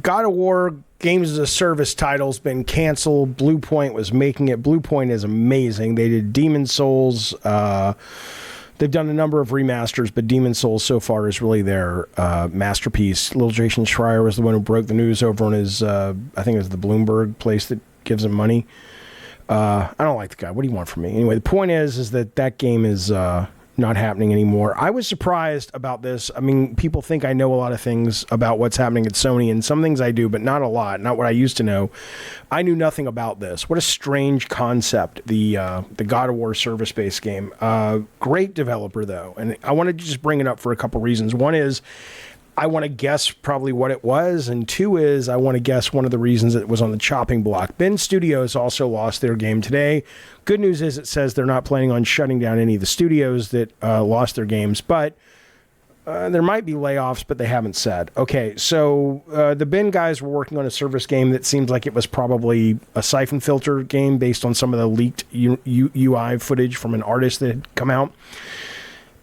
God of War games as a service title's been canceled. Bluepoint was making it. Bluepoint is amazing. They did Demon Souls. They've done a number of remasters, but Demon Souls so far is really their masterpiece. Little Jason Schreier was the one who broke the news over on his, I think it was the Bloomberg place that gives him money. I don't like the guy. What do you want from me? Anyway, the point is that game is not happening anymore. I was surprised about this. I mean, people think I know a lot of things about what's happening at Sony, and some things I do, but not a lot, not what I used to know. I knew nothing about this. What a strange concept, the God of War service-based game. Great developer, though, and I wanted to just bring it up for a couple reasons. One is, I want to guess probably what it was, and two is I want to guess one of the reasons it was on the chopping block. Ben Studios also lost their game today. Good news is it says they're not planning on shutting down any of the studios that lost their games, but there might be layoffs, but they haven't said. Okay, so the Ben guys were working on a service game that seems like it was probably a siphon filter game based on some of the leaked UI footage from an artist that had come out.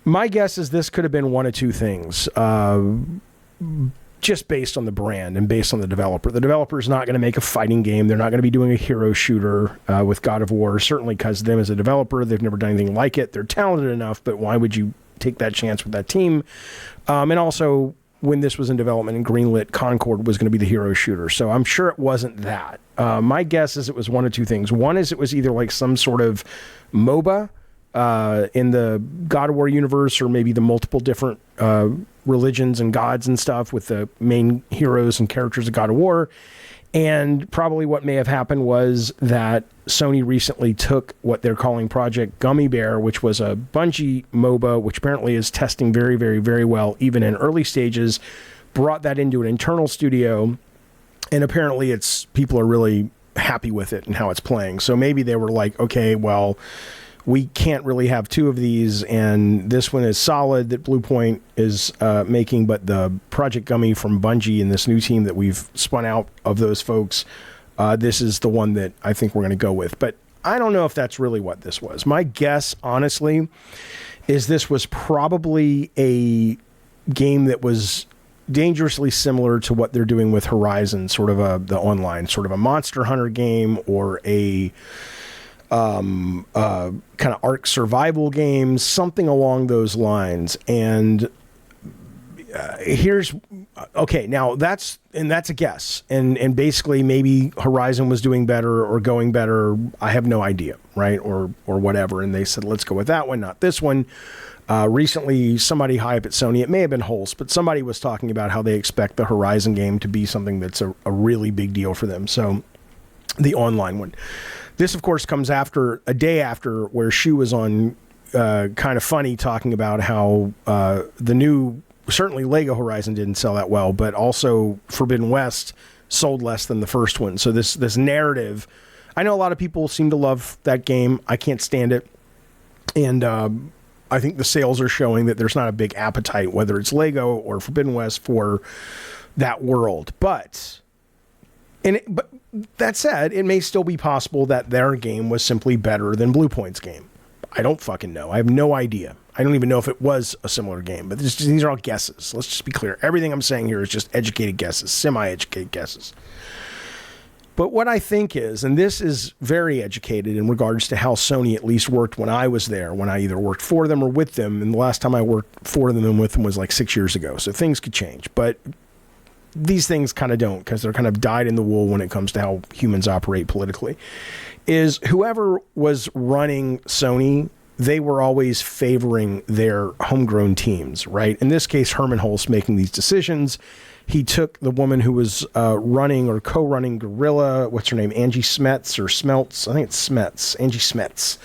My guess is this could have been one of two things, just based on the brand and based on the developer. The developer is not going to make a fighting game. They're not going to be doing a hero shooter with God of War, certainly because them as a developer, they've never done anything like it. They're talented enough, but why would you take that chance with that team? And also, when this was in development and greenlit, Concord was going to be the hero shooter. So I'm sure it wasn't that. My guess is it was one of two things. One is it was either like some sort of MOBA, in the God of War universe, or maybe the multiple different religions and gods and stuff with the main heroes and characters of God of War. And probably what may have happened was that Sony recently took what they're calling Project Gummy Bear, which was a Bungie MOBA, which apparently is testing very, very, very well, even in early stages, brought that into an internal studio, and apparently people are really happy with it and how it's playing. So maybe they were like, okay, well, we can't really have two of these, and this one is solid that Bluepoint is making, but the Project Gummy from Bungie and this new team that we've spun out of those folks, this is the one that I think we're going to go with. But I don't know if that's really what this was. My guess, honestly, is this was probably a game that was dangerously similar to what they're doing with Horizon, sort of the online, sort of a Monster Hunter game, or a kind of Ark survival games, something along those lines. And now that's a guess. And basically maybe Horizon was doing better or going better. I have no idea, right? Or whatever. And they said, let's go with that one, not this one. Recently, somebody high up at Sony, it may have been Holst, but somebody was talking about how they expect the Horizon game to be something that's a really big deal for them. So the online one. This, of course, comes a day after where Shu was on Kind of Funny talking about how the new, certainly Lego Horizon didn't sell that well, but also Forbidden West sold less than the first one. So this narrative, I know a lot of people seem to love that game. I can't stand it. And I think the sales are showing that there's not a big appetite, whether it's Lego or Forbidden West, for that world. But that said, it may still be possible that their game was simply better than Bluepoint's game. I don't fucking know. I have no idea. I don't even know if it was a similar game, but these are all guesses. Let's just be clear. Everything I'm saying here is just educated guesses, semi-educated guesses. But what I think is, and this is very educated in regards to how Sony at least worked when I was there, when I either worked for them or with them, and the last time I worked for them and with them was like 6 years ago, so things could change. But these things kind of don't, because they're kind of dyed in the wool when it comes to how humans operate politically, is whoever was running Sony, they were always favoring their homegrown teams, right? In this case, Herman Holst making these decisions. He took the woman who was running or co-running Guerrilla, what's her name, Angie Smets or Smelts? I think it's Smets, Angie Smets.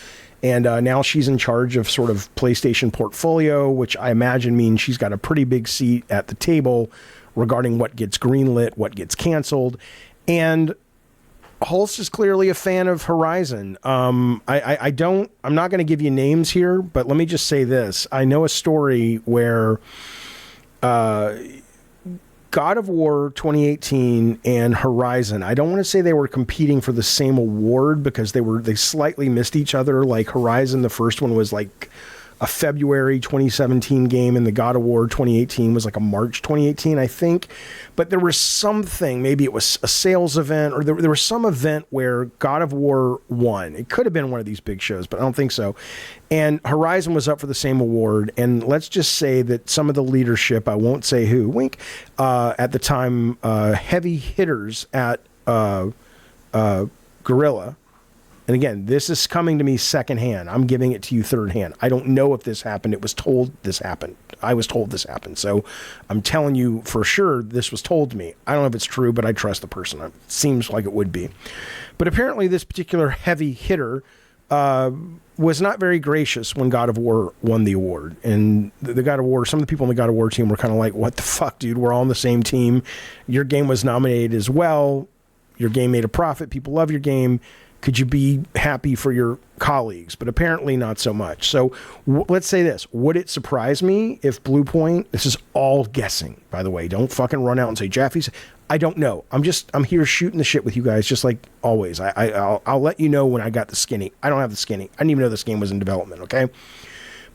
And now she's in charge of sort of PlayStation portfolio, which I imagine means she's got a pretty big seat at the table regarding what gets greenlit, what gets canceled. And Holst is clearly a fan of Horizon. I'm not going to give you names here, but let me just say this. I know a story where God of War 2018 and Horizon, I don't want to say they were competing for the same award because they slightly missed each other. Like Horizon, the first one was like a February 2017 game, and the God of War 2018 was like a March 2018, I think. But there was something, maybe it was a sales event, or there was some event where God of War won. It could have been one of these big shows, but I don't think so. And Horizon was up for the same award. And let's just say that some of the leadership, I won't say who, wink, at the time, heavy hitters at Guerrilla. And again, this is coming to me secondhand. I'm giving it to you third hand. I don't know if this happened. It was told this happened. I was told this happened. So I'm telling you for sure this was told to me. I don't know if it's true, but I trust the person. It seems like it would be. But apparently this particular heavy hitter was not very gracious when God of War won the award. And the God of War, some of the people on the God of War team were kind of like, what the fuck, dude? We're all on the same team. Your game was nominated as well. Your game made a profit. People love your game. Could you be happy for your colleagues? But apparently not so much. So let's say this. Would it surprise me if Bluepoint, this is all guessing, by the way, don't fucking run out and say, Jaffe's, I don't know. I'm here shooting the shit with you guys, just like always. I'll let you know when I got the skinny. I don't have the skinny. I didn't even know this game was in development, okay?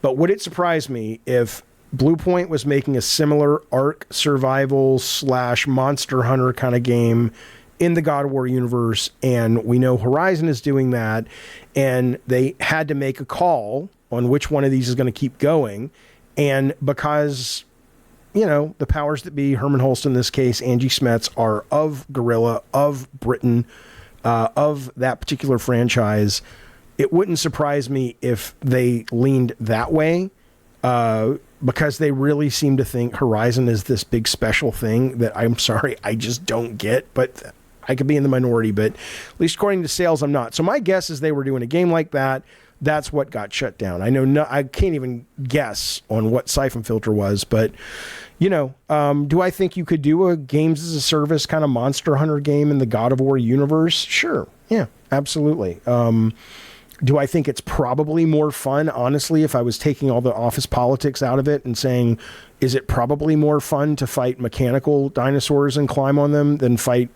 But would it surprise me if Bluepoint was making a similar Ark survival / Monster Hunter kind of game in the God of War universe, and we know Horizon is doing that, and they had to make a call on which one of these is going to keep going, and because, you know, the powers that be, Herman Holst in this case, Angie Smets, are of Guerrilla, of Britain, of that particular franchise, it wouldn't surprise me if they leaned that way, because they really seem to think Horizon is this big special thing that, I'm sorry, I just don't get, but I could be in the minority, but at least according to sales, I'm not. So my guess is they were doing a game like that. That's what got shut down. I can't even guess on what Siphon Filter was, but, you know, do I think you could do a games as a service kind of Monster Hunter game in the God of War universe? Sure. Yeah, absolutely. Do I think it's probably more fun, honestly, if I was taking all the office politics out of it and saying, is it probably more fun to fight mechanical dinosaurs and climb on them than fight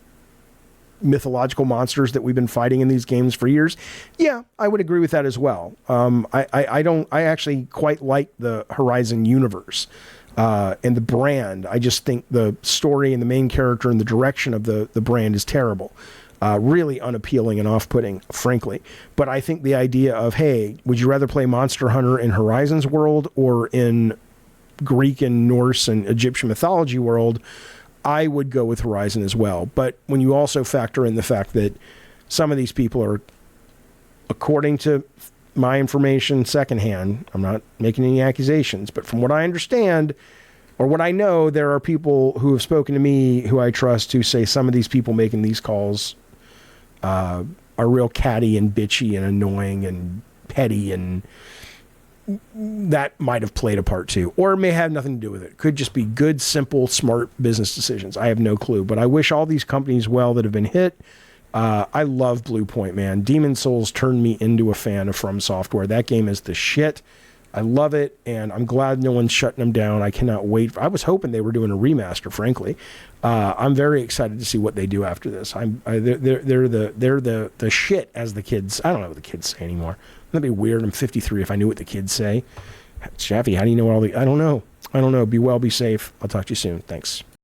mythological monsters that we've been fighting in these games for years? Yeah, I would agree with that as well. I actually quite like the Horizon universe and the brand. I just think the story and the main character and the direction of the brand is terrible. Really unappealing and off-putting, frankly. But I think the idea of, hey, would you rather play Monster Hunter in Horizon's world or in Greek and Norse and Egyptian mythology world? I would go with Horizon as well. But when you also factor in the fact that some of these people are, according to my information secondhand, I'm not making any accusations, but from what I understand or what I know, there are people who have spoken to me who I trust who say some of these people making these calls are real catty and bitchy and annoying and petty, and that might have played a part too, or may have nothing to do with it. Could just be good, simple, smart business decisions. I have no clue, but I wish all these companies well that have been hit. I love Bluepoint, man. Demon Souls turned me into a fan of From Software. That game is the shit. I love it, and I'm glad no one's shutting them down. I cannot wait. I was hoping they were doing a remaster, frankly. I'm very excited to see what they do after this. They're the shit, as the kids. I don't know what the kids say anymore. That'd be weird. I'm 53 if I knew what the kids say. Jaffe, how do you know all the... I don't know. Be well, be safe. I'll talk to you soon. Thanks.